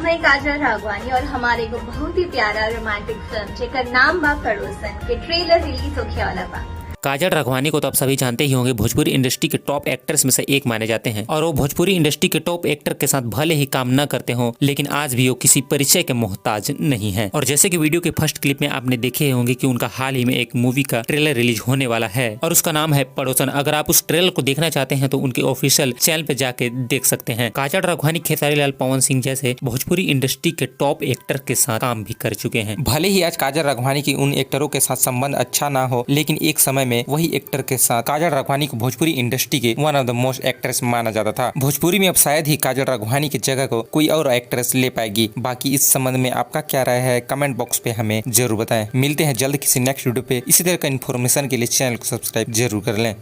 हम हैं काजल राघवानी और हमारे को बहुत ही प्यारा रोमांटिक फिल्म जेकर नाम बा पड़ोसन के ट्रेलर रिलीज होखे वाला बा। काजल राघवानी को तो आप सभी जानते ही होंगे, भोजपुरी इंडस्ट्री के टॉप एक्टर्स में से एक माने जाते हैं और वो भोजपुरी इंडस्ट्री के टॉप एक्टर के साथ भले ही काम न करते हो, लेकिन आज भी वो किसी परिचय के मोहताज नहीं है। और जैसे कि वीडियो के फर्स्ट क्लिप में आपने देखे होंगे कि उनका हाल ही में एक मूवी का ट्रेलर रिलीज होने वाला है और उसका नाम है पड़ोसन। अगर आप उस ट्रेलर को देखना चाहते हैं तो उनके ऑफिशियल चैनल पे जाके देख सकते हैं। काजल राघवानी खेसारी लाल, पवन सिंह जैसे भोजपुरी इंडस्ट्री के टॉप एक्टर के साथ काम भी कर चुके हैं। भले ही आज काजल राघवानी की उन एक्टरों के साथ संबंध अच्छा ना हो, लेकिन एक समय में वही एक्टर के साथ काजल राघवानी को भोजपुरी इंडस्ट्री के one of the most actress माना जाता था। भोजपुरी में अब शायद ही काजल राघवानी की जगह को कोई और एक्ट्रेस ले पाएगी। बाकी इस संबंध में आपका क्या राय है, कमेंट बॉक्स पे हमें जरूर बताएं। मिलते हैं जल्द किसी नेक्स्ट वीडियो पे। इसी तरह का इन्फॉर्मेशन के लिए चैनल को सब्सक्राइब जरूर कर लें।